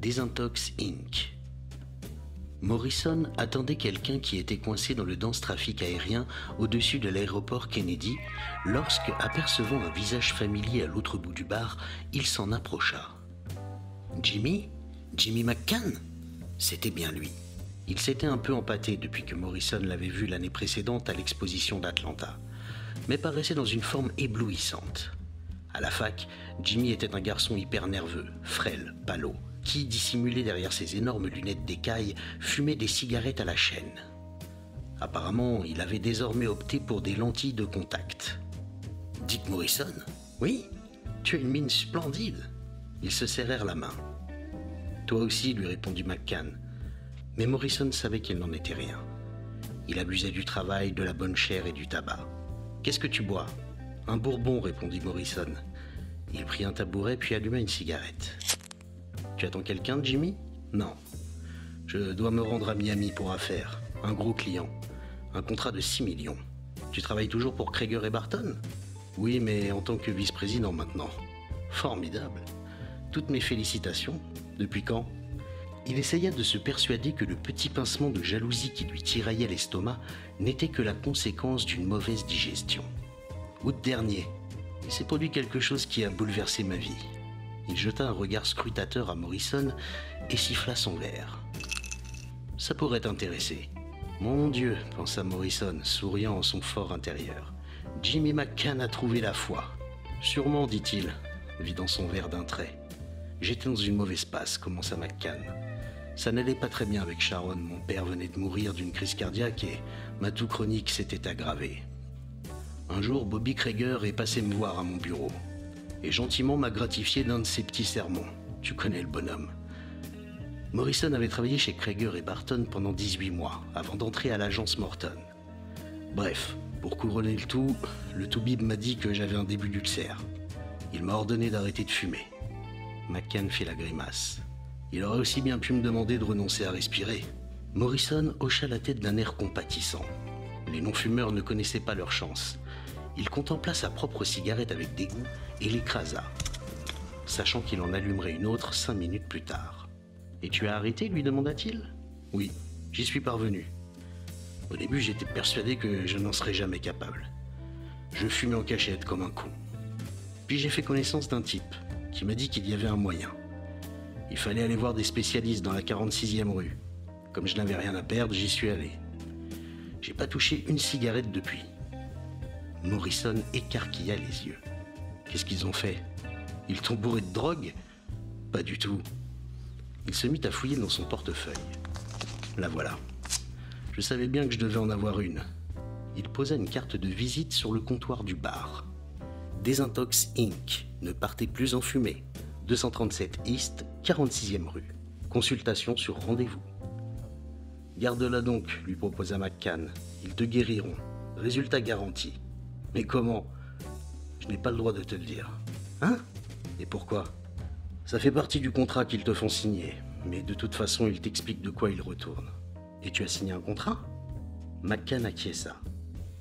Desintox Inc. Morrison attendait quelqu'un qui était coincé dans le dense trafic aérien au-dessus de l'aéroport Kennedy lorsque, apercevant un visage familier à l'autre bout du bar, il s'en approcha. Jimmy? Jimmy McCann? C'était bien lui. Il s'était un peu empâté depuis que Morrison l'avait vu l'année précédente à l'exposition d'Atlanta, mais paraissait dans une forme éblouissante. À la fac, Jimmy était un garçon hyper nerveux, frêle, pâlot, qui, dissimulé derrière ses énormes lunettes d'écaille, fumait des cigarettes à la chaîne. Apparemment, il avait désormais opté pour des lentilles de contact. « Dick Morrison? Oui, tu as une mine splendide. » Ils se serrèrent la main. « Toi aussi, » lui répondit McCann. Mais Morrison savait qu'il n'en était rien. Il abusait du travail, de la bonne chair et du tabac. « Qu'est-ce que tu bois ?»« Un bourbon, » répondit Morrison. Il prit un tabouret puis alluma une cigarette. « Tu attends quelqu'un, Jimmy ?»« Non. Je dois me rendre à Miami pour affaires. Un gros client. Un contrat de 6 millions. Tu travailles toujours pour Kraeger et Barton ?»« Oui, mais en tant que vice-président maintenant. »« Formidable. Toutes mes félicitations. Depuis quand ?» Il essaya de se persuader que le petit pincement de jalousie qui lui tiraillait l'estomac n'était que la conséquence d'une mauvaise digestion. « Août dernier. Il s'est produit quelque chose qui a bouleversé ma vie. » Il jeta un regard scrutateur à Morrison et siffla son verre. « Ça pourrait t'intéresser. »« Mon Dieu, » pensa Morrison, souriant en son fort intérieur. « Jimmy McCann a trouvé la foi. »« Sûrement, dit-il, vidant son verre d'un trait. »« J'étais dans une mauvaise passe, » commença McCann. « Ça n'allait pas très bien avec Sharon. Mon père venait de mourir d'une crise cardiaque et ma toux chronique s'était aggravée. Un jour, Bobby Kraeger est passé me voir à mon bureau et gentiment m'a gratifié d'un de ses petits sermons. Tu connais le bonhomme. Morrison avait travaillé chez Kraeger et Barton pendant 18 mois avant d'entrer à l'agence Morton. Bref, pour couronner le toubib m'a dit que j'avais un début d'ulcère. Il m'a ordonné d'arrêter de fumer. McCann fit la grimace. Il aurait aussi bien pu me demander de renoncer à respirer. Morrison hocha la tête d'un air compatissant. Les non-fumeurs ne connaissaient pas leur chance. Il contempla sa propre cigarette avec dégoût et l'écrasa, sachant qu'il en allumerait une autre 5 minutes plus tard. « Et tu as arrêté ?» lui demanda-t-il. « Oui, j'y suis parvenu. Au début, j'étais persuadé que je n'en serais jamais capable. Je fumais en cachette comme un con. Puis j'ai fait connaissance d'un type qui m'a dit qu'il y avait un moyen. Il fallait aller voir des spécialistes dans la 46e rue. Comme je n'avais rien à perdre, j'y suis allé. J'ai pas touché une cigarette depuis. » Morrison écarquilla les yeux. Qu'est-ce qu'ils ont fait? Ils t'ont bourré de drogue? Pas du tout. Il se mit à fouiller dans son portefeuille. La voilà. Je savais bien que je devais en avoir une. Il posa une carte de visite sur le comptoir du bar. Desintox Inc. Ne partez plus en fumée. 237 East, 46e rue. Consultation sur rendez-vous. Garde-la donc, lui proposa McCann. Ils te guériront. Résultat garanti. Mais comment? Je n'ai pas le droit de te le dire. Hein? Et pourquoi? Ça fait partie du contrat qu'ils te font signer. Mais de toute façon, ils t'expliquent de quoi ils retournent. Et tu as signé un contrat? McCann acquiesça.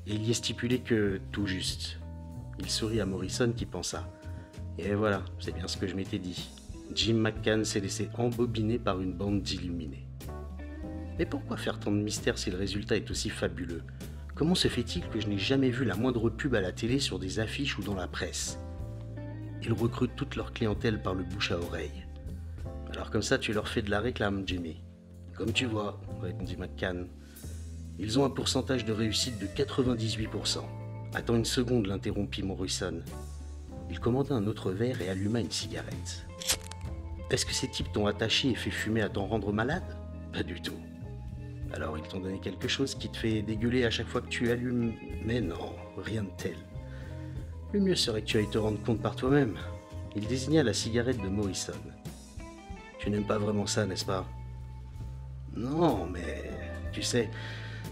Et il y est stipulé que tout juste. Il sourit à Morrison qui pensa. Et voilà, c'est bien ce que je m'étais dit. Jim McCann s'est laissé embobiner par une bande d'illuminés. Mais pourquoi faire tant de mystère si le résultat est aussi fabuleux? Comment se fait-il que je n'ai jamais vu la moindre pub à la télé, sur des affiches ou dans la presse? Ils recrutent toute leur clientèle par le bouche à oreille. Alors comme ça, tu leur fais de la réclame, Jimmy. Comme tu vois, répondit McCann. Ils ont un pourcentage de réussite de 98%. Attends une seconde, l'interrompit Morrison. Il commanda un autre verre et alluma une cigarette. Est-ce que ces types t'ont attaché et fait fumer à t'en rendre malade? Pas du tout. Alors ils t'ont donné quelque chose qui te fait dégueuler à chaque fois que tu allumes? Mais non, rien de tel. Le mieux serait que tu ailles te rendre compte par toi-même. Il désigna la cigarette de Morrison. Tu n'aimes pas vraiment ça, n'est-ce pas? Non, mais tu sais,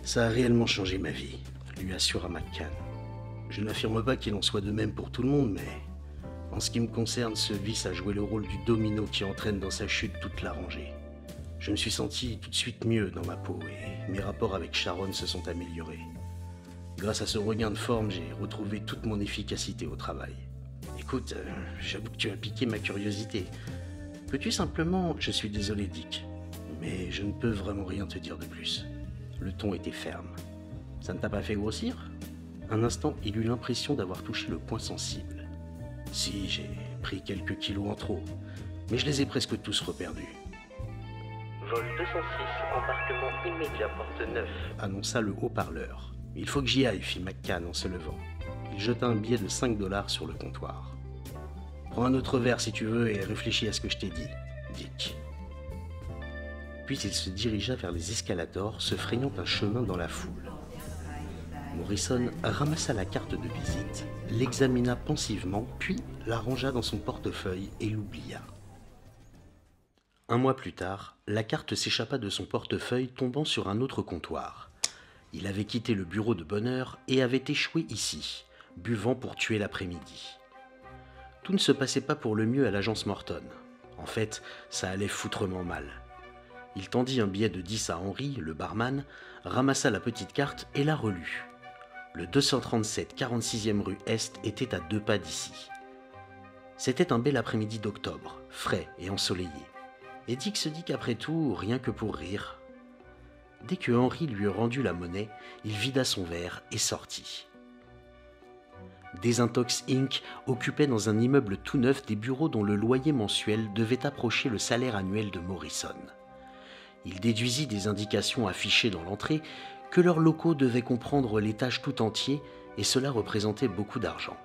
ça a réellement changé ma vie, lui assura McCann. Je n'affirme pas qu'il en soit de même pour tout le monde, mais en ce qui me concerne, ce vice a joué le rôle du domino qui entraîne dans sa chute toute la rangée. Je me suis senti tout de suite mieux dans ma peau et mes rapports avec Sharon se sont améliorés. Grâce à ce regain de forme, j'ai retrouvé toute mon efficacité au travail. Écoute, j'avoue que tu as piqué ma curiosité. Peux-tu simplement... Je suis désolé, Dick, mais je ne peux vraiment rien te dire de plus. Le ton était ferme. Ça ne t'a pas fait grossir? Un instant, il eut l'impression d'avoir touché le point sensible. Si, j'ai pris quelques kilos en trop, mais je les ai presque tous reperdus. Vol 206, embarquement immédiat porte 9, annonça le haut-parleur. Il faut que j'y aille, fit McCann en se levant. Il jeta un billet de 5 $ sur le comptoir. Prends un autre verre si tu veux et réfléchis à ce que je t'ai dit, Dick. Puis il se dirigea vers les escalators, se frayant un chemin dans la foule. Morrison ramassa la carte de visite, l'examina pensivement, puis la rangea dans son portefeuille et l'oublia. Un mois plus tard, la carte s'échappa de son portefeuille, tombant sur un autre comptoir. Il avait quitté le bureau de bonne heure et avait échoué ici, buvant pour tuer l'après-midi. Tout ne se passait pas pour le mieux à l'agence Morton. En fait, ça allait foutrement mal. Il tendit un billet de 10 à Henry, le barman, ramassa la petite carte et la relut. Le 237 46e rue Est était à 2 pas d'ici. C'était un bel après-midi d'octobre, frais et ensoleillé. Et Dick se dit qu'après tout, rien que pour rire. Dès que Henry lui eut rendu la monnaie, il vida son verre et sortit. Desintox Inc. occupait dans un immeuble tout neuf des bureaux dont le loyer mensuel devait approcher le salaire annuel de Morrison. Il déduisit des indications affichées dans l'entrée que leurs locaux devaient comprendre l'étage tout entier et cela représentait beaucoup d'argent.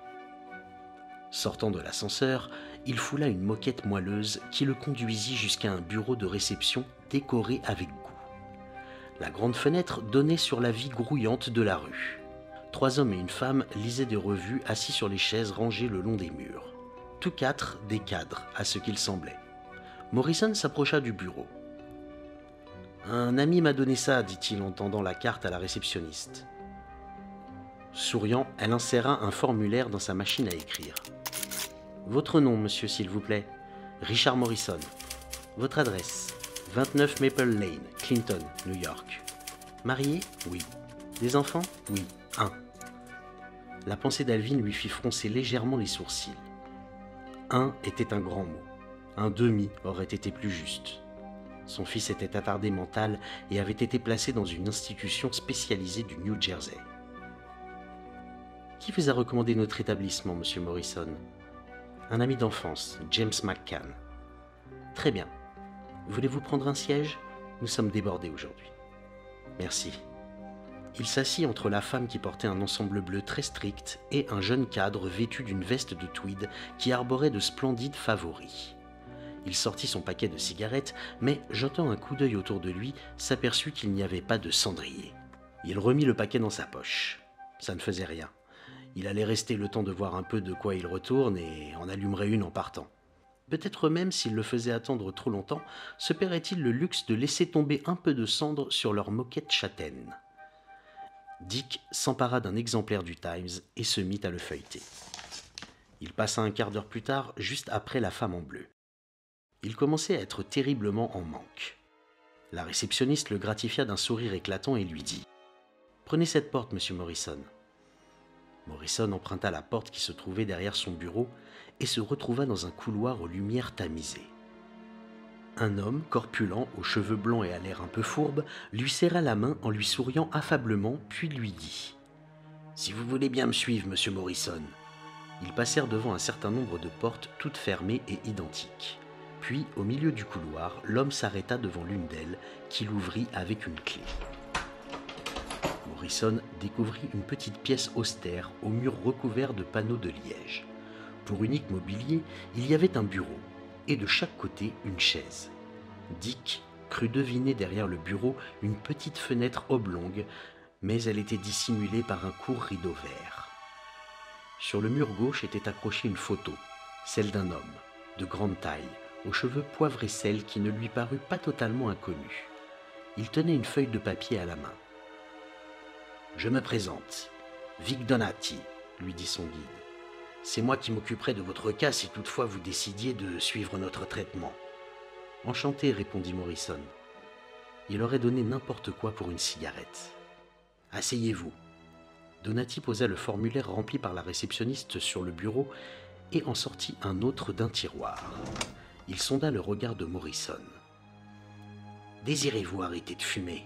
Sortant de l'ascenseur, il foula une moquette moelleuse qui le conduisit jusqu'à un bureau de réception décoré avec goût. La grande fenêtre donnait sur la vie grouillante de la rue. 3 hommes et une femme lisaient des revues assis sur les chaises rangées le long des murs. Tous 4 des cadres, à ce qu'il semblait. Morrison s'approcha du bureau. « Un ami m'a donné ça, dit-il en tendant la carte à la réceptionniste. Souriant, elle inséra un formulaire dans sa machine à écrire. « Votre nom, monsieur, s'il vous plaît. Richard Morrison. Votre adresse. 29 Maple Lane, Clinton, New York. Marié? Oui. Des enfants? Oui. 1. » La pensée d'Alvin lui fit froncer légèrement les sourcils. 1 était un grand mot. Un demi aurait été plus juste. Son fils était attardé mental et avait été placé dans une institution spécialisée du New Jersey. « Qui vous a recommandé notre établissement, monsieur Morrison ?»« Un ami d'enfance, James McCann. »« Très bien. Voulez-vous prendre un siège? Nous sommes débordés aujourd'hui. »« Merci. » Il s'assit entre la femme qui portait un ensemble bleu très strict et un jeune cadre vêtu d'une veste de tweed qui arborait de splendides favoris. Il sortit son paquet de cigarettes, mais, jetant un coup d'œil autour de lui, s'aperçut qu'il n'y avait pas de cendrier. Il remit le paquet dans sa poche. Ça ne faisait rien. Il allait rester le temps de voir un peu de quoi il retourne et en allumerait une en partant. Peut-être même, s'il le faisait attendre trop longtemps, se paierait-il le luxe de laisser tomber un peu de cendre sur leur moquette châtaine. Dick s'empara d'un exemplaire du Times et se mit à le feuilleter. Il passa un quart d'heure plus tard, juste après la femme en bleu. Il commençait à être terriblement en manque. La réceptionniste le gratifia d'un sourire éclatant et lui dit « Prenez cette porte, monsieur Morrison. » Morrison emprunta la porte qui se trouvait derrière son bureau et se retrouva dans un couloir aux lumières tamisées. Un homme, corpulent, aux cheveux blancs et à l'air un peu fourbe, lui serra la main en lui souriant affablement, puis lui dit « Si vous voulez bien me suivre, monsieur Morrison. » Ils passèrent devant un certain nombre de portes, toutes fermées et identiques. Puis, au milieu du couloir, l'homme s'arrêta devant l'une d'elles, qu'il ouvrit avec une clé. Morrison découvrit une petite pièce austère, aux murs recouverts de panneaux de liège. Pour unique mobilier, il y avait un bureau, et de chaque côté, une chaise. Dick crut deviner derrière le bureau une petite fenêtre oblongue, mais elle était dissimulée par un court rideau vert. Sur le mur gauche était accrochée une photo, celle d'un homme, de grande taille, aux cheveux poivre et sel qui ne lui parut pas totalement inconnu. Il tenait une feuille de papier à la main. « Je me présente, Vic Donati, » lui dit son guide. « C'est moi qui m'occuperai de votre cas si toutefois vous décidiez de suivre notre traitement. »« Enchanté, » répondit Morrison. Il aurait donné n'importe quoi pour une cigarette. « Asseyez-vous. » Donati posa le formulaire rempli par la réceptionniste sur le bureau et en sortit un autre d'un tiroir. Il sonda le regard de Morrison. « Désirez-vous arrêter de fumer ?»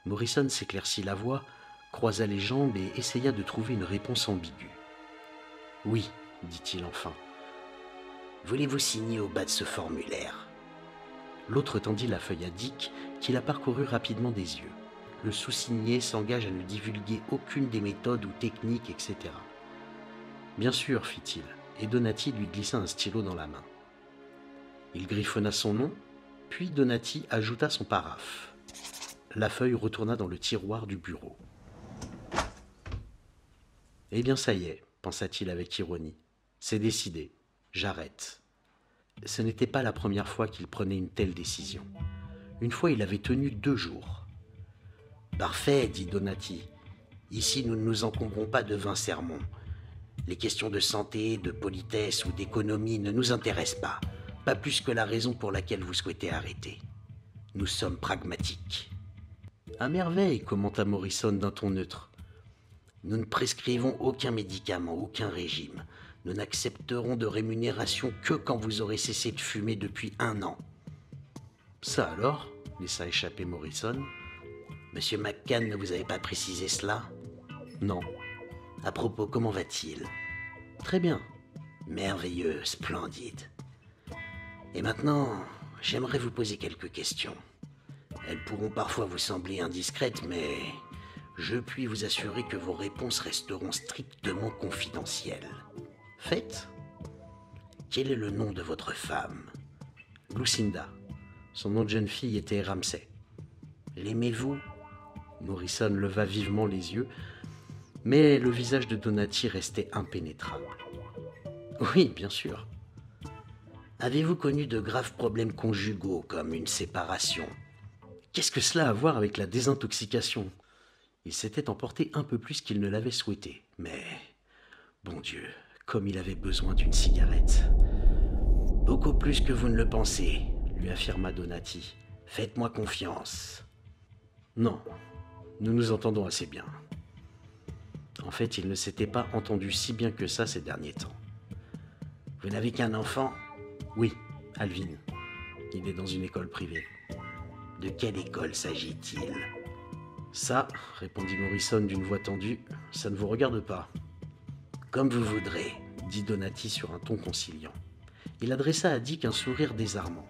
Morrison s'éclaircit la voix, croisa les jambes et essaya de trouver une réponse ambiguë. « Oui, dit-il enfin. »« Voulez-vous signer au bas de ce formulaire ?» L'autre tendit la feuille à Dick, qui la parcourut rapidement des yeux. Le sous-signé s'engage à ne divulguer aucune des méthodes ou techniques, etc. « Bien sûr, fit-il, et Donati lui glissa un stylo dans la main. Il griffonna son nom, puis Donati ajouta son paraphe. La feuille retourna dans le tiroir du bureau. « Eh bien, ça y est, pensa-t-il avec ironie. C'est décidé, j'arrête. » Ce n'était pas la première fois qu'il prenait une telle décision. Une fois, il avait tenu 2 jours. « Parfait, dit Donati. Ici, nous ne nous encombrons pas de vains sermons. Les questions de santé, de politesse ou d'économie ne nous intéressent pas plus que la raison pour laquelle vous souhaitez arrêter. Nous sommes pragmatiques. »« À merveille, commenta Morrison d'un ton neutre. Nous ne prescrivons aucun médicament, aucun régime. Nous n'accepterons de rémunération que quand vous aurez cessé de fumer depuis 1 an. »« Ça alors ?» laissa échapper Morrison. « Monsieur McCann, ne vous avez pas précisé cela ?»« Non. »« À propos, comment va-t-il ?»« Très bien. »« Merveilleux, splendide. Et maintenant, j'aimerais vous poser quelques questions. Elles pourront parfois vous sembler indiscrètes, mais je puis vous assurer que vos réponses resteront strictement confidentielles. Faites. Quel est le nom de votre femme ? Lucinda. Son nom de jeune fille était Ramsay. L'aimez-vous ? Morrison leva vivement les yeux, mais le visage de Donati restait impénétrable. Oui, bien sûr. Avez-vous connu de graves problèmes conjugaux, comme une séparation ? Qu'est-ce que cela a à voir avec la désintoxication ? Il s'était emporté un peu plus qu'il ne l'avait souhaité, mais, bon Dieu, comme il avait besoin d'une cigarette. Beaucoup plus que vous ne le pensez, lui affirma Donati. Faites-moi confiance. Non, nous nous entendons assez bien. En fait, il ne s'était pas entendu si bien que ça ces derniers temps. Vous n'avez qu'un enfant ? Oui, Alvin. Il est dans une école privée. De quelle école s'agit-il ? Ça, répondit Morrison d'une voix tendue, ça ne vous regarde pas. Comme vous voudrez, dit Donati sur un ton conciliant. Il adressa à Dick un sourire désarmant.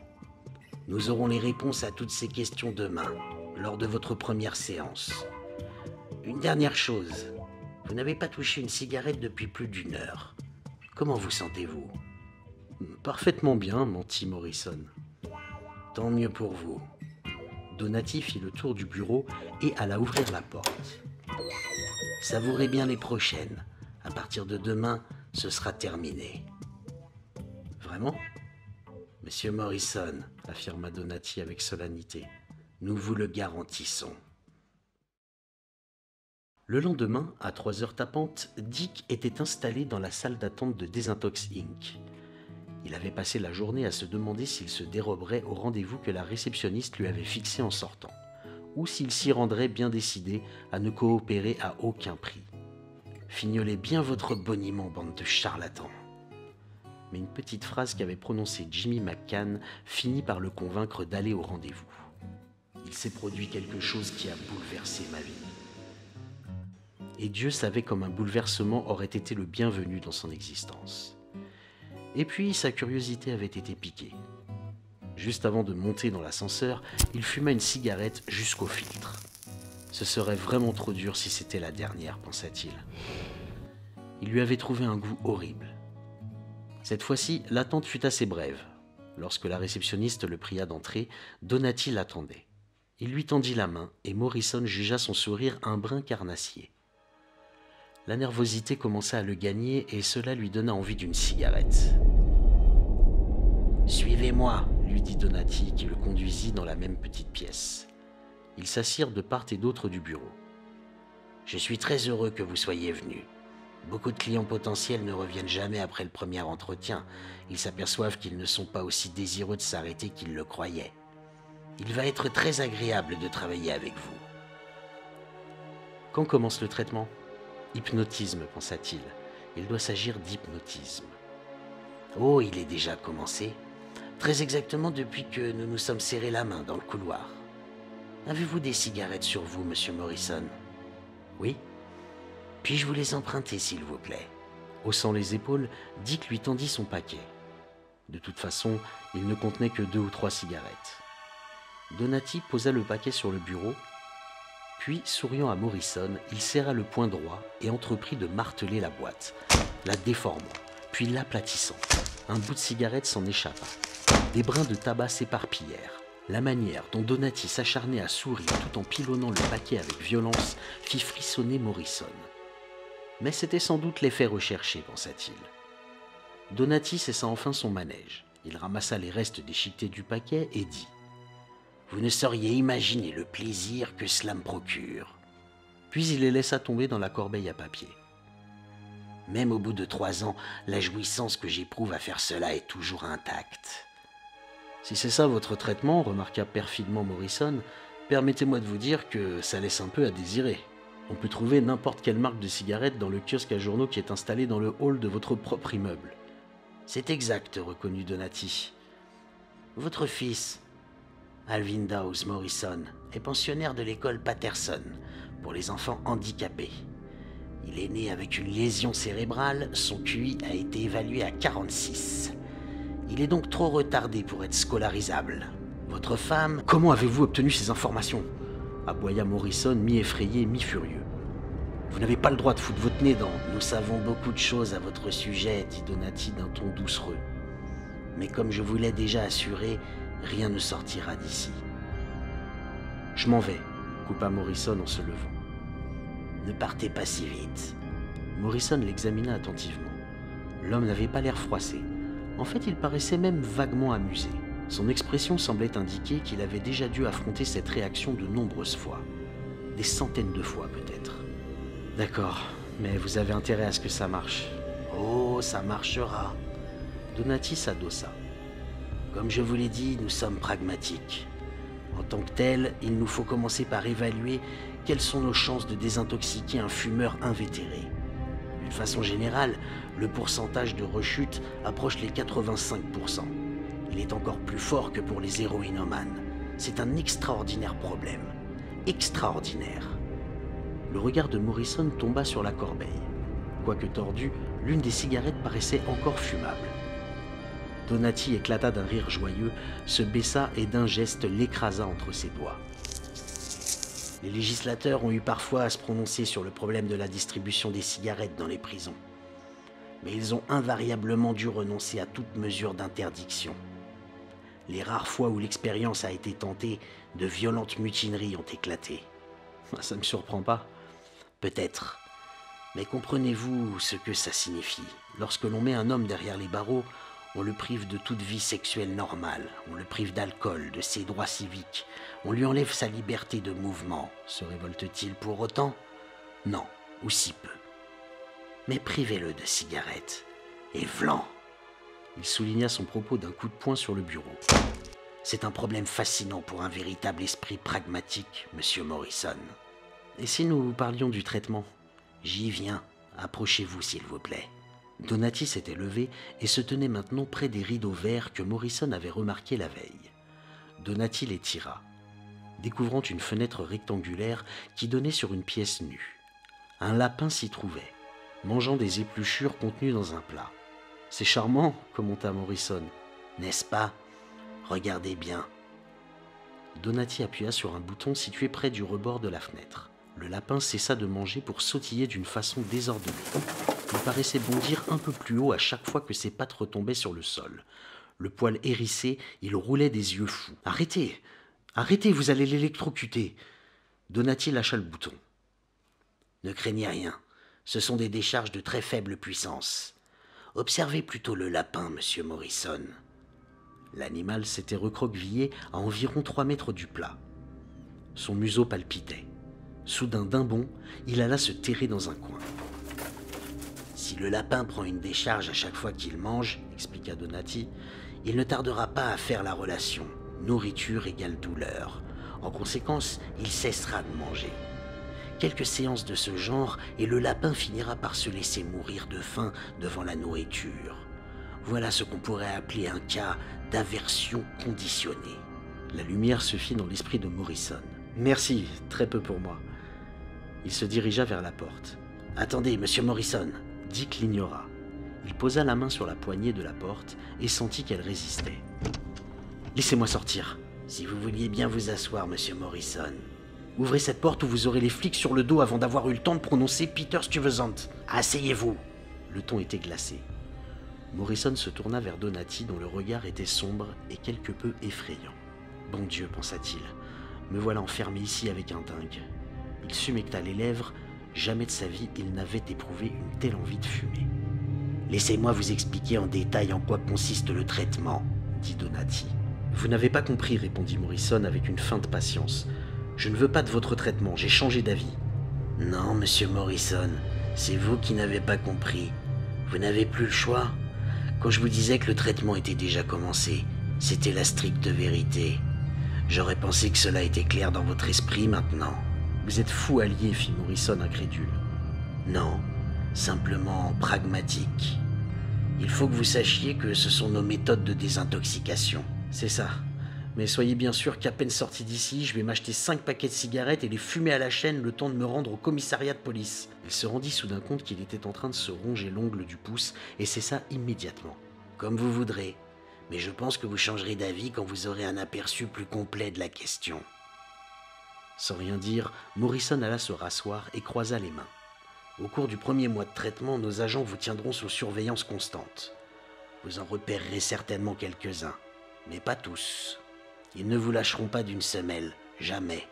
Nous aurons les réponses à toutes ces questions demain, lors de votre première séance. Une dernière chose, vous n'avez pas touché une cigarette depuis plus d'1 heure. Comment vous sentez-vous ? Parfaitement bien, mentit Morrison. Tant mieux pour vous. Donati fit le tour du bureau et alla ouvrir la porte. Savourez bien les prochaines. À partir de demain, ce sera terminé. Vraiment ? Monsieur Morrison, affirma Donati avec solennité, nous vous le garantissons. Le lendemain, à 3 heures tapantes, Dick était installé dans la salle d'attente de Desintox Inc. Il avait passé la journée à se demander s'il se déroberait au rendez-vous que la réceptionniste lui avait fixé en sortant, ou s'il s'y rendrait bien décidé à ne coopérer à aucun prix. Fignolez bien votre boniment, bande de charlatans. Mais une petite phrase qu'avait prononcée Jimmy McCann finit par le convaincre d'aller au rendez-vous. Il s'est produit quelque chose qui a bouleversé ma vie. Et Dieu savait comme un bouleversement aurait été le bienvenu dans son existence. Et puis, sa curiosité avait été piquée. Juste avant de monter dans l'ascenseur, il fuma une cigarette jusqu'au filtre. Ce serait vraiment trop dur si c'était la dernière, pensa-t-il. Il lui avait trouvé un goût horrible. Cette fois-ci, l'attente fut assez brève. Lorsque la réceptionniste le pria d'entrer, Donati l'attendait. Il lui tendit la main et Morrison jugea son sourire un brin carnassier. La nervosité commença à le gagner et cela lui donna envie d'une cigarette. « Suivez-moi » lui dit Donati qui le conduisit dans la même petite pièce. Ils s'assirent de part et d'autre du bureau. « Je suis très heureux que vous soyez venu. Beaucoup de clients potentiels ne reviennent jamais après le premier entretien. Ils s'aperçoivent qu'ils ne sont pas aussi désireux de s'arrêter qu'ils le croyaient. Il va être très agréable de travailler avec vous. » Quand commence le traitement ? Hypnotisme, pensa-t-il. Il doit s'agir d'hypnotisme. Oh, il est déjà commencé. Très exactement depuis que nous nous sommes serrés la main dans le couloir. Avez-vous des cigarettes sur vous, monsieur Morrison? Oui. Puis-je vous les emprunter, s'il vous plaît? Haussant les épaules, Dick lui tendit son paquet. De toute façon, il ne contenait que 2 ou 3 cigarettes. Donati posa le paquet sur le bureau, puis, souriant à Morrison, il serra le poing droit et entreprit de marteler la boîte, la déformant, puis l'aplatissant. Un bout de cigarette s'en échappa. Des brins de tabac s'éparpillèrent. La manière dont Donati s'acharnait à sourire tout en pilonnant le paquet avec violence fit frissonner Morrison. Mais c'était sans doute l'effet recherché, pensa-t-il. Donati cessa enfin son manège. Il ramassa les restes déchiquetés du paquet et dit « Vous ne sauriez imaginer le plaisir que cela me procure. » Puis il les laissa tomber dans la corbeille à papier. « Même au bout de 3 ans, la jouissance que j'éprouve à faire cela est toujours intacte. » Si c'est ça votre traitement, remarqua perfidement Morrison, permettez-moi de vous dire que ça laisse un peu à désirer. On peut trouver n'importe quelle marque de cigarette dans le kiosque à journaux qui est installé dans le hall de votre propre immeuble. C'est exact, reconnut Donati. Votre fils, Alvin Dawes Morrison, est pensionnaire de l'école Patterson pour les enfants handicapés. Il est né avec une lésion cérébrale, son QI a été évalué à 46. Il est donc trop retardé pour être scolarisable. Votre femme... Comment avez-vous obtenu ces informations? Aboya Morrison, mi-effrayé, mi-furieux. Vous n'avez pas le droit de foutre votre nez dans... Nous savons beaucoup de choses à votre sujet, dit Donati d'un ton doucereux. Mais comme je vous l'ai déjà assuré, rien ne sortira d'ici. Je m'en vais, coupa Morrison en se levant. Ne partez pas si vite. Morrison l'examina attentivement. L'homme n'avait pas l'air froissé. En fait, il paraissait même vaguement amusé. Son expression semblait indiquer qu'il avait déjà dû affronter cette réaction de nombreuses fois. Des centaines de fois, peut-être. D'accord, mais vous avez intérêt à ce que ça marche. Oh, ça marchera. Donati s'adossa. Comme je vous l'ai dit, nous sommes pragmatiques. En tant que tel, il nous faut commencer par évaluer quelles sont nos chances de désintoxiquer un fumeur invétéré. D'une façon générale, le pourcentage de rechute approche les 85%. Il est encore plus fort que pour les héroïnomanes. C'est un extraordinaire problème. Extraordinaire. Le regard de Morrison tomba sur la corbeille. Quoique tordue, l'une des cigarettes paraissait encore fumable. Donati éclata d'un rire joyeux, se baissa et d'un geste l'écrasa entre ses doigts. Les législateurs ont eu parfois à se prononcer sur le problème de la distribution des cigarettes dans les prisons. Mais ils ont invariablement dû renoncer à toute mesure d'interdiction. Les rares fois où l'expérience a été tentée, de violentes mutineries ont éclaté. Ça ne me surprend pas. Peut-être. Mais comprenez-vous ce que ça signifie? Lorsque l'on met un homme derrière les barreaux, on le prive de toute vie sexuelle normale, on le prive d'alcool, de ses droits civiques, on lui enlève sa liberté de mouvement. Se révolte-t-il pour autant? Non, ou si peu. Mais privez-le de cigarettes, et vlan! Il souligna son propos d'un coup de poing sur le bureau. C'est un problème fascinant pour un véritable esprit pragmatique, monsieur Morrison. Et si nous parlions du traitement? J'y viens, approchez-vous s'il vous plaît. Donati s'était levé et se tenait maintenant près des rideaux verts que Morrison avait remarqués la veille. Donati les tira, découvrant une fenêtre rectangulaire qui donnait sur une pièce nue. Un lapin s'y trouvait, mangeant des épluchures contenues dans un plat. « C'est charmant, » commenta Morrison. « N'est-ce pas? Regardez bien. » Donati appuya sur un bouton situé près du rebord de la fenêtre. Le lapin cessa de manger pour sautiller d'une façon désordonnée. Il paraissait bondir un peu plus haut à chaque fois que ses pattes retombaient sur le sol. Le poil hérissé, il roulait des yeux fous. « Arrêtez! Arrêtez, vous allez l'électrocuter !» Donati lâcha le bouton. « Ne craignez rien, ce sont des décharges de très faible puissance. Observez plutôt le lapin, monsieur Morrison. » L'animal s'était recroquevillé à environ 3 mètres du plat. Son museau palpitait. Soudain, d'un bond, il alla se terrer dans un coin. « Si le lapin prend une décharge à chaque fois qu'il mange, expliqua Donati, il ne tardera pas à faire la relation. Nourriture égale douleur. En conséquence, il cessera de manger. Quelques séances de ce genre et le lapin finira par se laisser mourir de faim devant la nourriture. Voilà ce qu'on pourrait appeler un cas d'aversion conditionnée. La lumière se fit dans l'esprit de Morrison. Merci, très peu pour moi. Il se dirigea vers la porte. Attendez, monsieur Morrison. Dick l'ignora. Il posa la main sur la poignée de la porte et sentit qu'elle résistait. Laissez-moi sortir. Si vous vouliez bien vous asseoir, monsieur Morrison. Ouvrez cette porte ou vous aurez les flics sur le dos avant d'avoir eu le temps de prononcer Peter Stuyvesant. Asseyez-vous. Le ton était glacé. Morrison se tourna vers Donati dont le regard était sombre et quelque peu effrayant. Bon Dieu, pensa-t-il, me voilà enfermé ici avec un dingue. Il s'humecta les lèvres, jamais de sa vie il n'avait éprouvé une telle envie de fumer. Laissez-moi vous expliquer en détail en quoi consiste le traitement, dit Donati. Vous n'avez pas compris, répondit Morrison avec une feinte patience. Je ne veux pas de votre traitement, j'ai changé d'avis. Non, monsieur Morrison, c'est vous qui n'avez pas compris. Vous n'avez plus le choix. Quand je vous disais que le traitement était déjà commencé, c'était la stricte vérité. J'aurais pensé que cela était clair dans votre esprit maintenant. Vous êtes fou allié, fit Morrison incrédule. Non, simplement pragmatique. Il faut que vous sachiez que ce sont nos méthodes de désintoxication. C'est ça. Mais soyez bien sûr qu'à peine sorti d'ici, je vais m'acheter 5 paquets de cigarettes et les fumer à la chaîne le temps de me rendre au commissariat de police. Il se rendit soudain compte qu'il était en train de se ronger l'ongle du pouce et cessa immédiatement. Comme vous voudrez, mais je pense que vous changerez d'avis quand vous aurez un aperçu plus complet de la question. Sans rien dire, Morrison alla se rasseoir et croisa les mains. Au cours du premier mois de traitement, nos agents vous tiendront sous surveillance constante. Vous en repérerez certainement quelques-uns, mais pas tous. Ils ne vous lâcheront pas d'une semelle, jamais.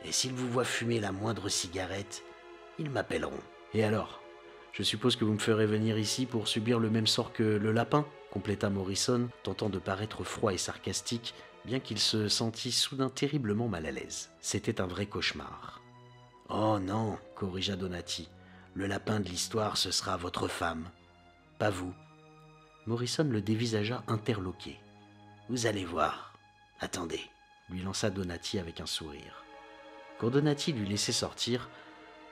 Et s'ils vous voient fumer la moindre cigarette, ils m'appelleront. Et alors, je suppose que vous me ferez venir ici pour subir le même sort que le lapin, compléta Morrison, tentant de paraître froid et sarcastique, bien qu'il se sentît soudain terriblement mal à l'aise. C'était un vrai cauchemar. Oh non, corrigea Donati, le lapin de l'histoire, ce sera votre femme, pas vous. Morrison le dévisagea interloqué. Vous allez voir. Attendez, lui lança Donati avec un sourire. Quand Donati lui laissait sortir,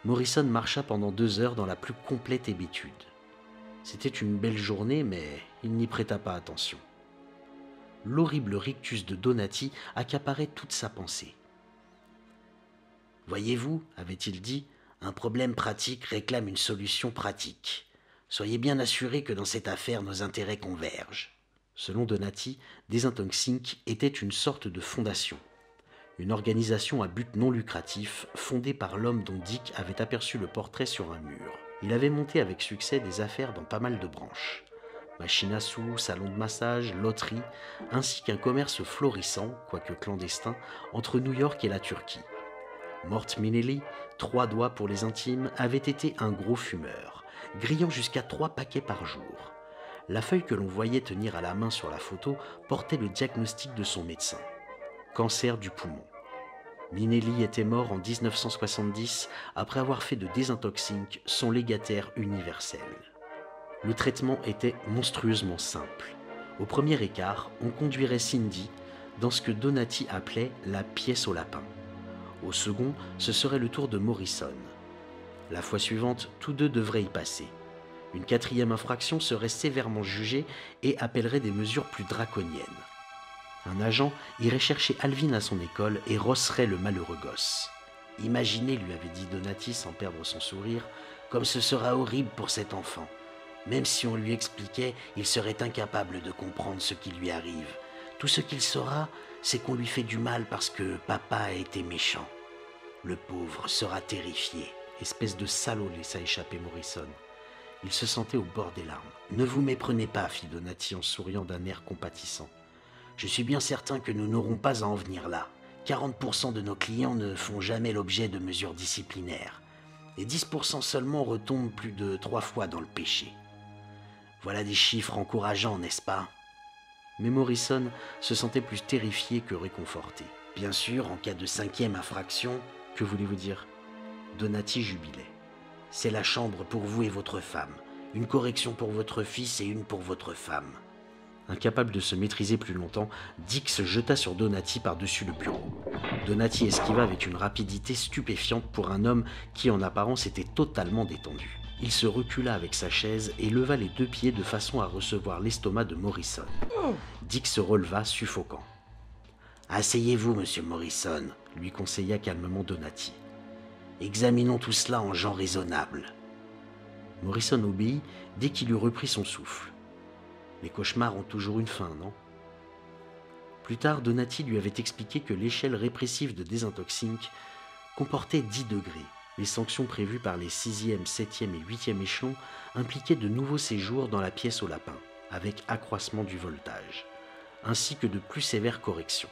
Morrison marcha pendant 2 heures dans la plus complète hébétude. C'était une belle journée, mais il n'y prêta pas attention. L'horrible rictus de Donati accaparait toute sa pensée. « Voyez-vous, avait-il dit, un problème pratique réclame une solution pratique. Soyez bien assurés que dans cette affaire, nos intérêts convergent. » Selon Donati, Desintox était une sorte de fondation, une organisation à but non lucratif fondée par l'homme dont Dick avait aperçu le portrait sur un mur. Il avait monté avec succès des affaires dans pas mal de branches. Machines à sous, salons de massage, loterie, ainsi qu'un commerce florissant, quoique clandestin, entre New York et la Turquie. Mort Minelli, 3 doigts pour les intimes, avait été un gros fumeur, grillant jusqu'à 3 paquets par jour. La feuille que l'on voyait tenir à la main sur la photo portait le diagnostic de son médecin. Cancer du poumon. Minelli était mort en 1970 après avoir fait de Desintox son légataire universel. Le traitement était monstrueusement simple. Au premier écart, on conduirait Cindy dans ce que Donati appelait la pièce au lapin. Au second, ce serait le tour de Morrison. La fois suivante, tous deux devraient y passer. Une 4e infraction serait sévèrement jugée et appellerait des mesures plus draconiennes. Un agent irait chercher Alvin à son école et rosserait le malheureux gosse. « Imaginez, lui avait dit Donati sans perdre son sourire, comme ce sera horrible pour cet enfant. Même si on lui expliquait, il serait incapable de comprendre ce qui lui arrive. Tout ce qu'il saura, c'est qu'on lui fait du mal parce que papa a été méchant. Le pauvre sera terrifié. » Espèce de salaud, laissa échapper Morrison. Il se sentait au bord des larmes. « Ne vous méprenez pas, fit Donati en souriant d'un air compatissant. Je suis bien certain que nous n'aurons pas à en venir là. 40% de nos clients ne font jamais l'objet de mesures disciplinaires. Et 10% seulement retombent plus de 3 fois dans le péché. Voilà des chiffres encourageants, n'est-ce pas ?» Mais Morrison se sentait plus terrifié que réconforté. Bien sûr, en cas de 5e infraction, que voulez-vous dire ? Donati jubilait. C'est la chambre pour vous et votre femme. Une correction pour votre fils et une pour votre femme. Incapable de se maîtriser plus longtemps, Dick se jeta sur Donati par-dessus le bureau. Donati esquiva avec une rapidité stupéfiante pour un homme qui, en apparence, était totalement détendu. il se recula avec sa chaise et leva les 2 pieds de façon à recevoir l'estomac de Morrison. Dick se releva, suffocant. « Asseyez-vous, monsieur Morrison, » lui conseilla calmement Donati. « Examinons tout cela en gens raisonnables. » Morrison obéit dès qu'il eut repris son souffle. Les cauchemars ont toujours une fin, non? Plus tard, Donati lui avait expliqué que l'échelle répressive de Désintoxinc comportait 10 degrés. Les sanctions prévues par les 6e, 7e et 8e échelons impliquaient de nouveaux séjours dans la pièce au lapin, avec accroissement du voltage, ainsi que de plus sévères corrections.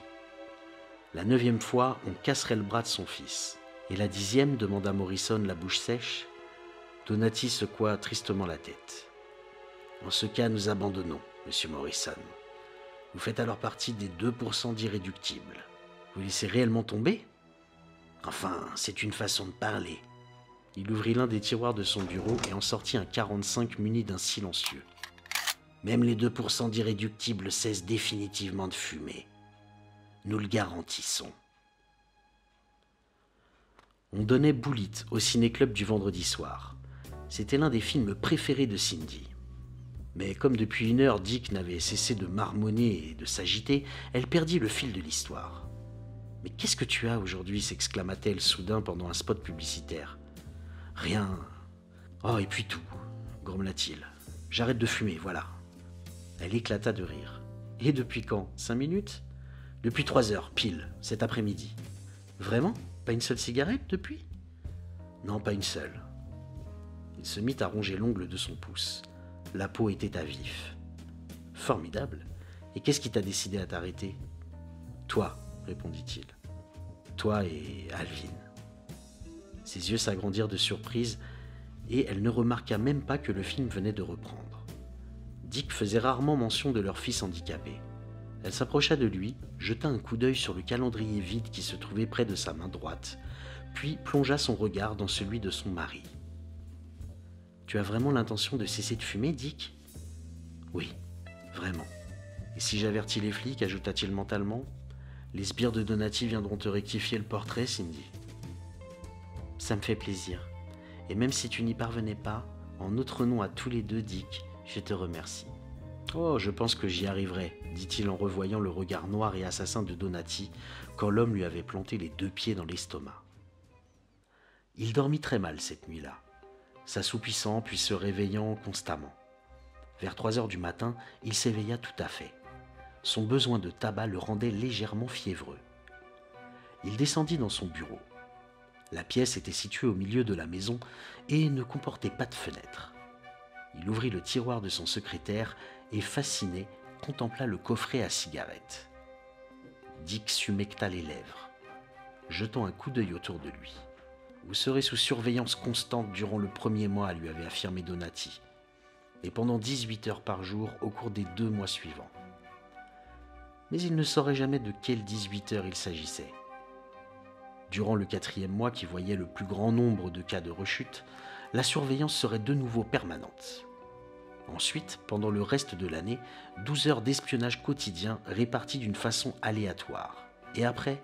La 9e fois, on casserait le bras de son fils. Et la 10e, demanda Morrison la bouche sèche. Donati secoua tristement la tête. En ce cas, nous abandonnons, monsieur Morrison. Vous faites alors partie des 2% d'irréductibles. Vous laissez réellement tomber ? Enfin, c'est une façon de parler. Il ouvrit l'un des tiroirs de son bureau et en sortit un 45 muni d'un silencieux. Même les 2% d'irréductibles cessent définitivement de fumer. Nous le garantissons. On donnait Bullitt au ciné-club du vendredi soir. C'était l'un des films préférés de Cindy. Mais comme depuis 1 heure, Dick n'avait cessé de marmonner et de s'agiter, elle perdit le fil de l'histoire. « Mais qu'est-ce que tu as aujourd'hui » s'exclama-t-elle soudain pendant un spot publicitaire. « Rien. Oh, et puis tout, grommela-t-il. J'arrête de fumer, voilà. » Elle éclata de rire. « Et depuis quand? 5 minutes ?»« Depuis 3 heures, pile, cet après-midi. »« Vraiment? Pas une seule cigarette depuis ?»« Non, pas une seule. » Il se mit à ronger l'ongle de son pouce. La peau était à vif. « Formidable. Et qu'est-ce qui t'a décidé à t'arrêter ?»« Toi, » répondit-il. « Toi et Alvin. » Ses yeux s'agrandirent de surprise et elle ne remarqua même pas que le film venait de reprendre. Dick faisait rarement mention de leur fils handicapé. Elle s'approcha de lui, jeta un coup d'œil sur le calendrier vide qui se trouvait près de sa main droite, puis plongea son regard dans celui de son mari. « Tu as vraiment l'intention de cesser de fumer, Dick ?»« Oui, vraiment. Et si j'avertis les flics, ajouta-t-il mentalement, les sbires de Donati viendront te rectifier le portrait, Cindy. » Ça me fait plaisir. Et même si tu n'y parvenais pas, en notre nom à tous les deux, Dick, je te remercie. Oh, je pense que j'y arriverai, dit-il en revoyant le regard noir et assassin de Donati quand l'homme lui avait planté les 2 pieds dans l'estomac. Il dormit très mal cette nuit-là, s'assoupissant puis se réveillant constamment. Vers 3 heures du matin, il s'éveilla tout à fait. Son besoin de tabac le rendait légèrement fiévreux. Il descendit dans son bureau. La pièce était située au milieu de la maison et ne comportait pas de fenêtre. Il ouvrit le tiroir de son secrétaire et, fasciné, contempla le coffret à cigarettes. Dick s'humecta les lèvres, jetant un coup d'œil autour de lui. « Vous serez sous surveillance constante durant le 1er mois », lui avait affirmé Donati, et pendant 18 heures par jour au cours des 2 mois suivants. Mais il ne saurait jamais de quelles 18 heures il s'agissait. Durant le 4e mois, qui voyait le plus grand nombre de cas de rechute, la surveillance serait de nouveau permanente. Ensuite, pendant le reste de l'année, 12 heures d'espionnage quotidien réparties d'une façon aléatoire. Et après,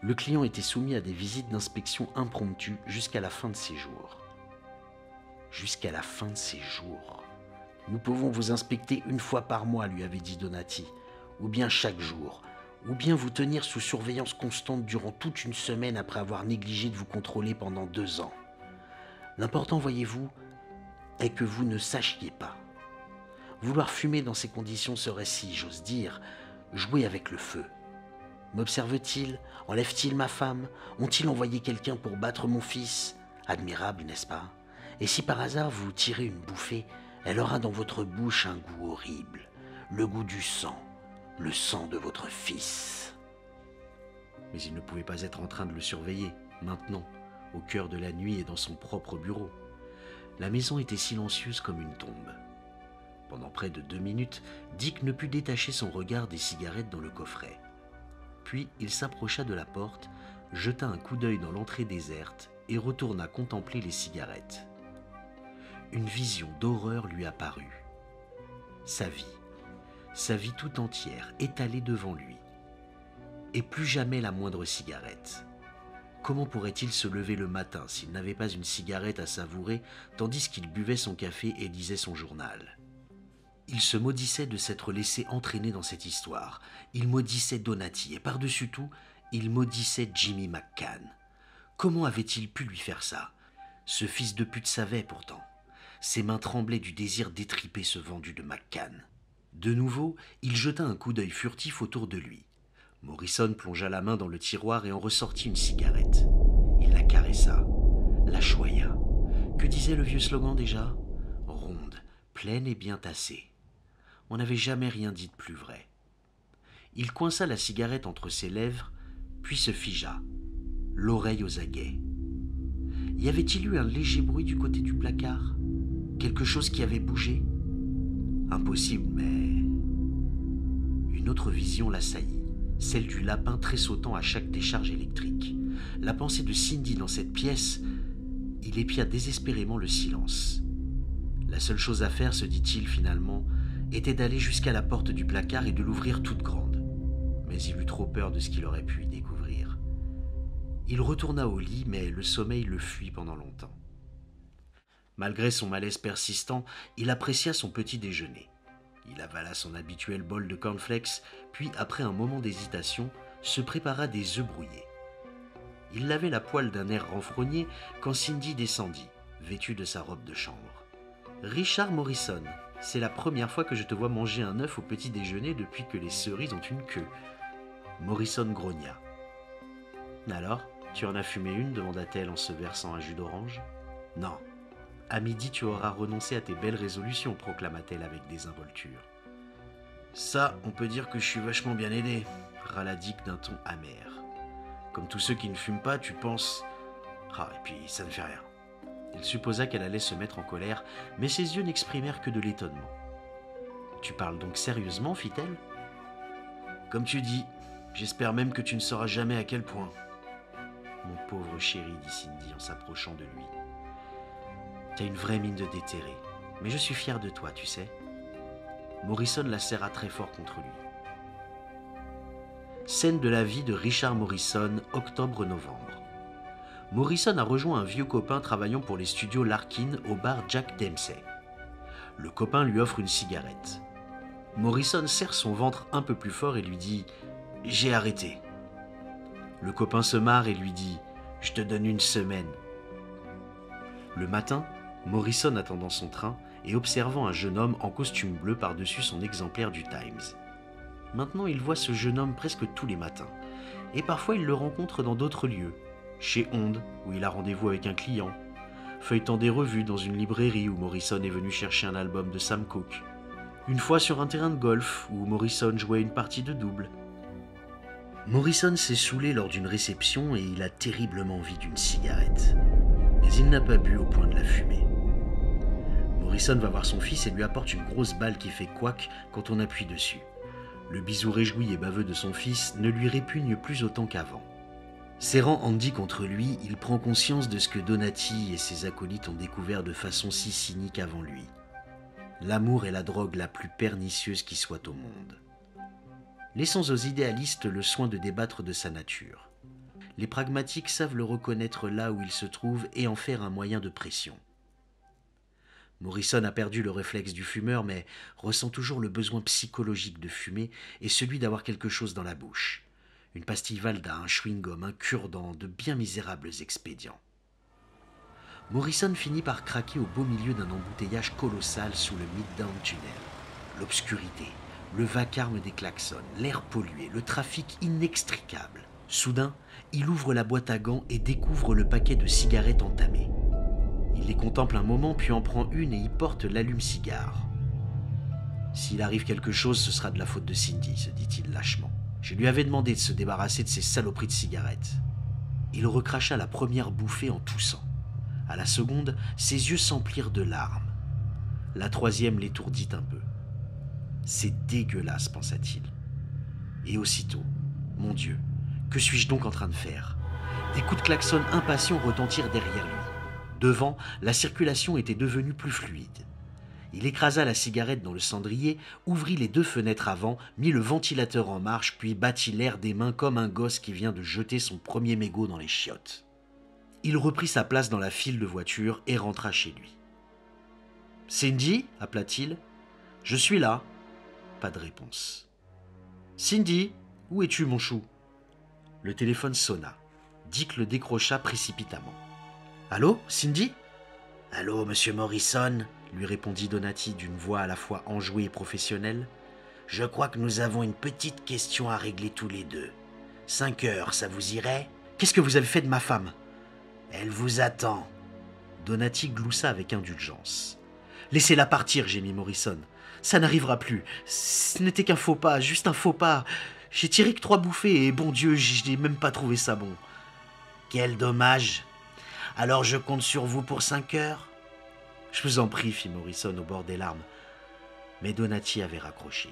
le client était soumis à des visites d'inspection impromptues jusqu'à la fin de ses jours. Jusqu'à la fin de ses jours. « Nous pouvons vous inspecter 1 fois par mois », lui avait dit Donati, « ou bien chaque jour, ou bien vous tenir sous surveillance constante durant toute une semaine après avoir négligé de vous contrôler pendant 2 ans. L'important, voyez-vous, est que vous ne sachiez pas. Vouloir fumer dans ces conditions serait, si j'ose dire, jouer avec le feu. M'observe-t-il? Enlève-t-il ma femme? Ont-ils envoyé quelqu'un pour battre mon fils? Admirable, n'est-ce pas? Et si par hasard vous tirez une bouffée, elle aura dans votre bouche un goût horrible, le goût du sang, le sang de votre fils. » Mais il ne pouvait pas être en train de le surveiller, maintenant, au cœur de la nuit et dans son propre bureau. La maison était silencieuse comme une tombe. Pendant près de 2 minutes, Dick ne put détacher son regard des cigarettes dans le coffret. Puis il s'approcha de la porte, jeta un coup d'œil dans l'entrée déserte et retourna contempler les cigarettes. Une vision d'horreur lui apparut. Sa vie tout entière étalée devant lui. Et plus jamais la moindre cigarette. Comment pourrait-il se lever le matin s'il n'avait pas une cigarette à savourer tandis qu'il buvait son café et lisait son journal? Il se maudissait de s'être laissé entraîner dans cette histoire. Il maudissait Donati et par-dessus tout, il maudissait Jimmy McCann. Comment avait-il pu lui faire ça? Ce fils de pute savait pourtant. Ses mains tremblaient du désir d'étriper ce vendu de McCann. De nouveau, il jeta un coup d'œil furtif autour de lui. Morrison plongea la main dans le tiroir et en ressortit une cigarette. Il la caressa, la choya. Que disait le vieux slogan déjà? Ronde, pleine et bien tassée. On n'avait jamais rien dit de plus vrai. Il coinça la cigarette entre ses lèvres, puis se figea, l'oreille aux aguets. Y avait-il eu un léger bruit du côté du placard? Quelque chose qui avait bougé? Impossible, mais... Une autre vision l'assaillit, celle du lapin tressautant à chaque décharge électrique. La pensée de Cindy dans cette pièce, il épia désespérément le silence. La seule chose à faire, se dit-il finalement, était d'aller jusqu'à la porte du placard et de l'ouvrir toute grande. Mais il eut trop peur de ce qu'il aurait pu y découvrir. Il retourna au lit, mais le sommeil le fuit pendant longtemps. Malgré son malaise persistant, il apprécia son petit déjeuner. Il avala son habituel bol de cornflakes, puis, après un moment d'hésitation, se prépara des œufs brouillés. Il lavait la poêle d'un air renfrogné quand Cindy descendit, vêtue de sa robe de chambre. « Richard Morrison, c'est la première fois que je te vois manger un œuf au petit déjeuner depuis que les cerises ont une queue. » Morrison grogna. « Alors, tu en as fumé une ?» demanda-t-elle en se versant un jus d'orange. « Non. À midi, tu auras renoncé à tes belles résolutions, proclama-t-elle avec désinvolture. « Ça, on peut dire que je suis vachement bien aidé, » râla Dick d'un ton amer. « Comme tous ceux qui ne fument pas, tu penses... Ah, et puis ça ne fait rien. » Il supposa qu'elle allait se mettre en colère, mais ses yeux n'exprimèrent que de l'étonnement. « Tu parles donc sérieusement, fit-elle ? »« Comme tu dis, j'espère même que tu ne sauras jamais à quel point. »« Mon pauvre chéri, dit Cindy en s'approchant de lui. T'as une vraie mine de déterré, mais je suis fier de toi, tu sais. » Morrison la serra très fort contre lui. Scène de la vie de Richard Morrison, octobre-novembre. Morrison a rejoint un vieux copain travaillant pour les studios Larkin au bar Jack Dempsey. Le copain lui offre une cigarette. Morrison serre son ventre un peu plus fort et lui dit « J'ai arrêté ». Le copain se marre et lui dit « Je te donne une semaine ». Le matin, Morrison attendant son train et observant un jeune homme en costume bleu par-dessus son exemplaire du Times. Maintenant, il voit ce jeune homme presque tous les matins, et parfois il le rencontre dans d'autres lieux, chez Onde, où il a rendez-vous avec un client, feuilletant des revues dans une librairie où Morrison est venu chercher un album de Sam Cooke, une fois sur un terrain de golf où Morrison jouait une partie de double. Morrison s'est saoulé lors d'une réception et il a terriblement envie d'une cigarette. Mais il n'a pas bu au point de la fumer. Morrison va voir son fils et lui apporte une grosse balle qui fait couac quand on appuie dessus. Le bisou réjoui et baveux de son fils ne lui répugne plus autant qu'avant. Serrant Andy contre lui, il prend conscience de ce que Donati et ses acolytes ont découvert de façon si cynique avant lui. L'amour est la drogue la plus pernicieuse qui soit au monde. Laissons aux idéalistes le soin de débattre de sa nature. Les pragmatiques savent le reconnaître là où il se trouve et en faire un moyen de pression. Morrison a perdu le réflexe du fumeur, mais ressent toujours le besoin psychologique de fumer et celui d'avoir quelque chose dans la bouche. Une pastille Valda, un chewing-gum, un cure-dent, de bien misérables expédients. Morrison finit par craquer au beau milieu d'un embouteillage colossal sous le Midtown Tunnel. L'obscurité, le vacarme des klaxons, l'air pollué, le trafic inextricable. Soudain, il ouvre la boîte à gants et découvre le paquet de cigarettes entamées. Il les contemple un moment, puis en prend une et y porte l'allume-cigare. « S'il arrive quelque chose, ce sera de la faute de Cindy, » se dit-il lâchement. « Je lui avais demandé de se débarrasser de ces saloperies de cigarettes. » Il recracha la première bouffée en toussant. À la seconde, ses yeux s'emplirent de larmes. La troisième l'étourdit un peu. « C'est dégueulasse, pensa-t-il. Et aussitôt, « Mon Dieu, que suis-je donc en train de faire ?» Des coups de klaxon impatients retentirent derrière lui. Devant, la circulation était devenue plus fluide. Il écrasa la cigarette dans le cendrier, ouvrit les 2 fenêtres avant, mit le ventilateur en marche, puis battit l'air des mains comme un gosse qui vient de jeter son premier mégot dans les chiottes. Il reprit sa place dans la file de voitures et rentra chez lui. « Cindy » appela-t-il. « Je suis là. » Pas de réponse. « Cindy, où es-tu, mon chou ?» Le téléphone sonna. Dick le décrocha précipitamment. « Allô, Cindy ?»« Allô, monsieur Morrison ?» lui répondit Donati d'une voix à la fois enjouée et professionnelle. « Je crois que nous avons une petite question à régler tous les deux. 5 heures, ça vous irait ?»« Qu'est-ce que vous avez fait de ma femme ?»« Elle vous attend. » Donati gloussa avec indulgence. « Laissez-la partir, » gémit Morrison. « Ça n'arrivera plus. Ce n'était qu'un faux pas, juste un faux pas. J'ai tiré que 3 bouffées et bon Dieu, je n'ai même pas trouvé ça bon. »« Quel dommage. Alors je compte sur vous pour 5 heures ?» « Je vous en prie, » fit Morrison au bord des larmes. Mais Donati avait raccroché.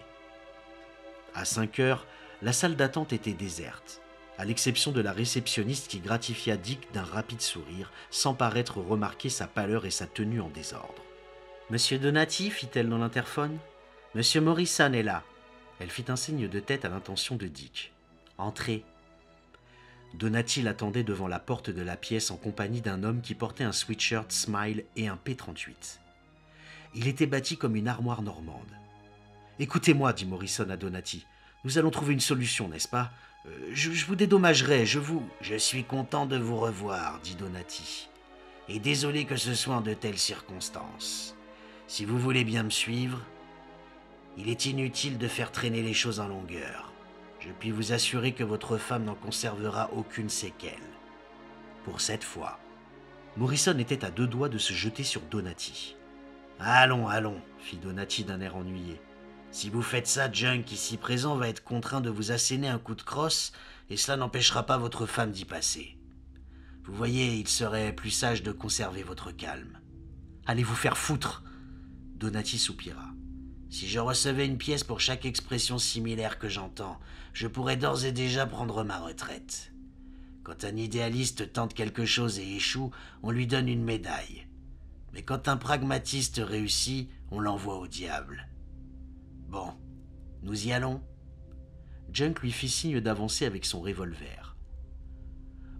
À 5 heures, la salle d'attente était déserte, à l'exception de la réceptionniste qui gratifia Dick d'un rapide sourire, sans paraître remarquer sa pâleur et sa tenue en désordre. « Monsieur Donati » fit-elle dans l'interphone. « Monsieur Morrison est là. » Elle fit un signe de tête à l'intention de Dick. « Entrez. » Donati l'attendait devant la porte de la pièce en compagnie d'un homme qui portait un sweatshirt Smile et un P38. Il était bâti comme une armoire normande. « Écoutez-moi, » dit Morrison à Donati. « Nous allons trouver une solution, n'est-ce pas ? Je vous dédommagerai, je vous... »« Je suis content de vous revoir, » dit Donati. « Et désolé que ce soit en de telles circonstances. Si vous voulez bien me suivre, il est inutile de faire traîner les choses en longueur. Je puis vous assurer que votre femme n'en conservera aucune séquelle. Pour cette fois. » Morrison était à 2 doigts de se jeter sur Donati. « Allons, allons, » fit Donati d'un air ennuyé. « Si vous faites ça, Junk, ici présent, va être contraint de vous asséner un coup de crosse, et cela n'empêchera pas votre femme d'y passer. Vous voyez, il serait plus sage de conserver votre calme. »« Allez vous faire foutre !» Donati soupira. « Si je recevais une pièce pour chaque expression similaire que j'entends, je pourrais d'ores et déjà prendre ma retraite. Quand un idéaliste tente quelque chose et échoue, on lui donne une médaille. Mais quand un pragmatiste réussit, on l'envoie au diable. Bon, nous y allons ?» Junk lui fit signe d'avancer avec son revolver.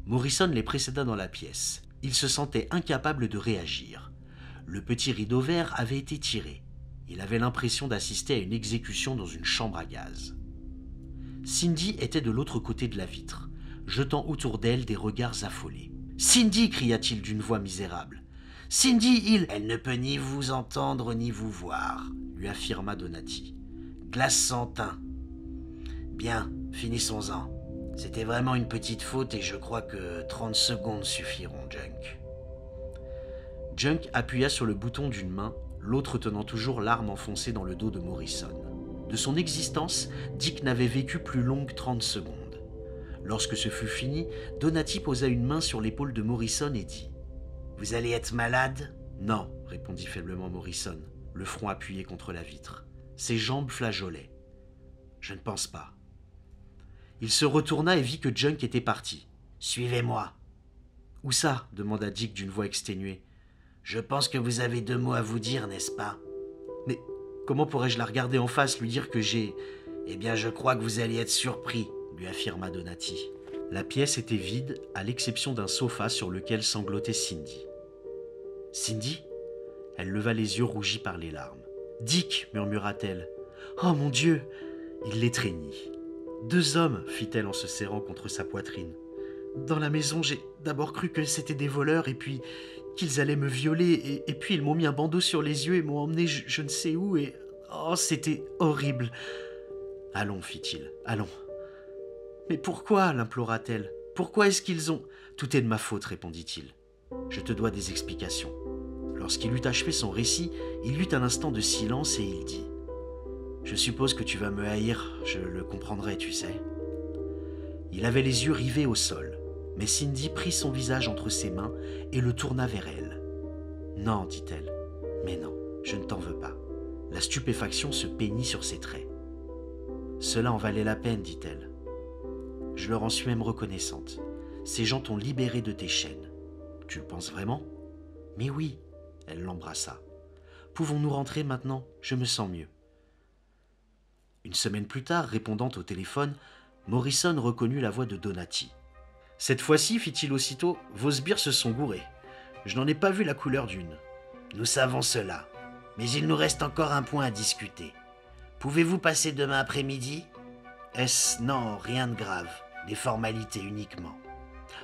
Morrison les précéda dans la pièce. Il se sentait incapable de réagir. Le petit rideau vert avait été tiré. Il avait l'impression d'assister à une exécution dans une chambre à gaz. Cindy était de l'autre côté de la vitre, jetant autour d'elle des regards affolés. « Cindy !» cria-t-il d'une voix misérable. « Cindy, il... »« Elle ne peut ni vous entendre ni vous voir, » lui affirma Donati. « Glace sans teint. Bien, finissons-en. C'était vraiment une petite faute et je crois que 30 secondes suffiront, Junk. » Junk appuya sur le bouton d'une main, l'autre tenant toujours l'arme enfoncée dans le dos de Morrison. De son existence, Dick n'avait vécu plus long que 30 secondes. Lorsque ce fut fini, Donati posa une main sur l'épaule de Morrison et dit « Vous allez être malade ?»« Non, » répondit faiblement Morrison, le front appuyé contre la vitre. Ses jambes flageolaient. « Je ne pense pas. » Il se retourna et vit que Junk était parti. « Suivez-moi. »« Où ça ?» demanda Dick d'une voix exténuée. « Je pense que vous avez 2 mots à vous dire, n'est-ce pas ?»« Mais comment pourrais-je la regarder en face, lui dire que j'ai... »« Eh bien, je crois que vous allez être surpris, » lui affirma Donati. La pièce était vide, à l'exception d'un sofa sur lequel sanglotait Cindy. « Cindy ?» Elle leva les yeux rougis par les larmes. « Dick !» murmura-t-elle. « Oh mon Dieu !» Il l'étreignit. « 2 hommes !» fit-elle en se serrant contre sa poitrine. « Dans la maison, j'ai d'abord cru que c'était des voleurs et puis qu'ils allaient me violer et puis ils m'ont mis un bandeau sur les yeux et m'ont emmené je ne sais où et... Oh, c'était horrible !»« Allons, fit-il, allons. »« Mais pourquoi ?» l'implora-t-elle. « Pourquoi est-ce qu'ils ont... » ?»« Tout est de ma faute, répondit-il. Je te dois des explications. » Lorsqu'il eut achevé son récit, il y eut un instant de silence et il dit « Je suppose que tu vas me haïr, je le comprendrai, tu sais. » Il avait les yeux rivés au sol, mais Cindy prit son visage entre ses mains et le tourna vers elle. « Non, dit-elle, mais non, je ne t'en veux pas. » La stupéfaction se peignit sur ses traits. « Cela en valait la peine, dit-elle. Je leur en suis même reconnaissante. Ces gens t'ont libéré de tes chaînes. Tu le penses vraiment ? Mais oui, elle l'embrassa. Pouvons-nous rentrer maintenant? Je me sens mieux. Une semaine plus tard, répondant au téléphone, Morrison reconnut la voix de Donati. « Cette fois-ci, fit-il aussitôt, vos sbires se sont gourés. Je n'en ai pas vu la couleur d'une. »« Nous savons cela, mais il nous reste encore un point à discuter. Pouvez-vous passer demain après-midi ?»« Est-ce... Non, rien de grave, des formalités uniquement. »«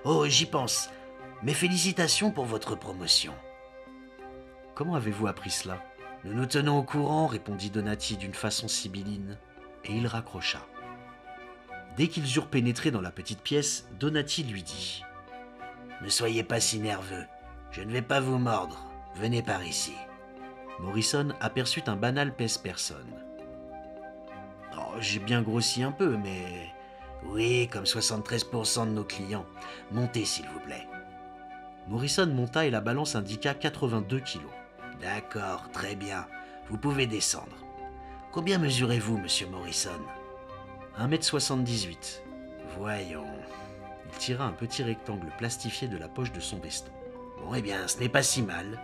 Oh, j'y pense. Mes félicitations pour votre promotion. » « Comment avez-vous appris cela ?»« Nous nous tenons au courant, répondit Donati d'une façon sibylline, et il raccrocha. Dès qu'ils eurent pénétré dans la petite pièce, Donati lui dit « Ne soyez pas si nerveux, je ne vais pas vous mordre, venez par ici. » Morrison aperçut un banal pèse-personne. « Oh, j'ai bien grossi un peu, mais... » « Oui, comme 73% de nos clients. Montez, s'il vous plaît. » Morrison monta et la balance indiqua 82 kilos. « D'accord, très bien. Vous pouvez descendre. Combien mesurez-vous, monsieur Morrison ?»« 1m78. » Voyons. Il tira un petit rectangle plastifié de la poche de son veston. « Bon, eh bien, ce n'est pas si mal.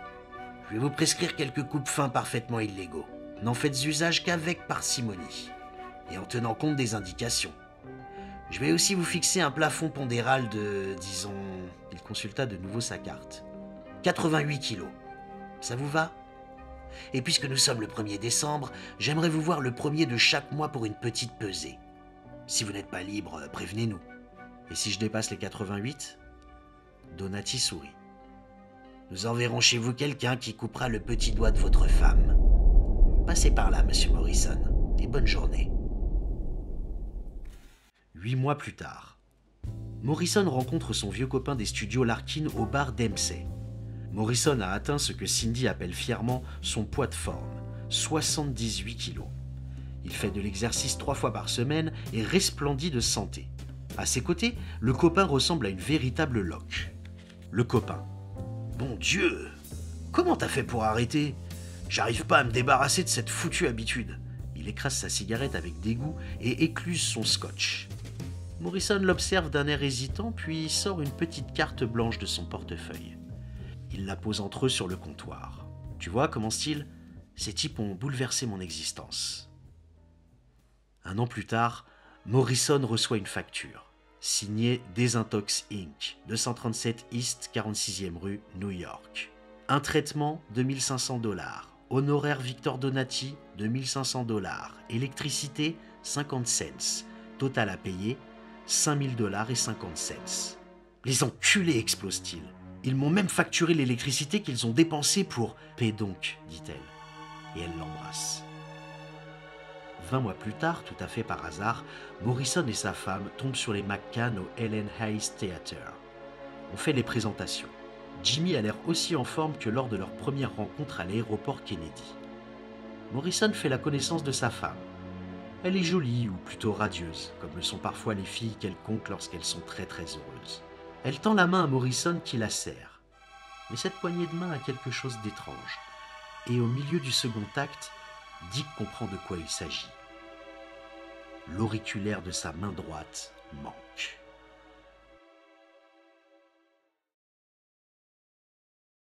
Je vais vous prescrire quelques coupes-fins parfaitement illégaux. N'en faites usage qu'avec parcimonie, et en tenant compte des indications. Je vais aussi vous fixer un plafond pondéral de, disons... » Il consulta de nouveau sa carte. 88 kilos. Ça vous va? Et puisque nous sommes le 1er décembre, j'aimerais vous voir le 1er de chaque mois pour une petite pesée. Si vous n'êtes pas libre, prévenez-nous. Et si je dépasse les 88? Donati sourit. Nous enverrons chez vous quelqu'un qui coupera le petit doigt de votre femme. Passez par là, monsieur Morrison, et bonne journée. 8 mois plus tard, Morrison rencontre son vieux copain des studios Larkin au bar Dempsey. Morrison a atteint ce que Cindy appelle fièrement son poids de forme, 78 kilos. Il fait de l'exercice 3 fois par semaine et resplendit de santé. À ses côtés, le copain ressemble à une véritable loque. Le copain. « Bon Dieu, comment t'as fait pour arrêter? J'arrive pas à me débarrasser de cette foutue habitude. » Il écrase sa cigarette avec dégoût et écluse son scotch. Morrison l'observe d'un air hésitant, puis sort une petite carte blanche de son portefeuille. Il la pose entre eux sur le comptoir. « Tu vois, commence-t-il, ces types ont bouleversé mon existence. » Un an plus tard, Morrison reçoit une facture, signée Desintox Inc., 237 East 46e rue, New York. Un traitement, $2500. Honoraire Victor Donati, $2500. Électricité, 50 cents. Total à payer, $5000 et 50 cents. Les enculés, explose-t-il. Ils m'ont même facturé l'électricité qu'ils ont dépensée pour... Paie donc, dit-elle. Et elle l'embrasse. 20 mois plus tard, tout à fait par hasard, Morrison et sa femme tombent sur les McCann au Ellen Hayes Theatre. On fait les présentations. Jimmy a l'air aussi en forme que lors de leur première rencontre à l'aéroport Kennedy. Morrison fait la connaissance de sa femme. Elle est jolie, ou plutôt radieuse, comme le sont parfois les filles quelconques lorsqu'elles sont très très heureuses. Elle tend la main à Morrison qui la serre. Mais cette poignée de main a quelque chose d'étrange. Et au milieu du second acte, Dick comprend de quoi il s'agit. L'auriculaire de sa main droite manque.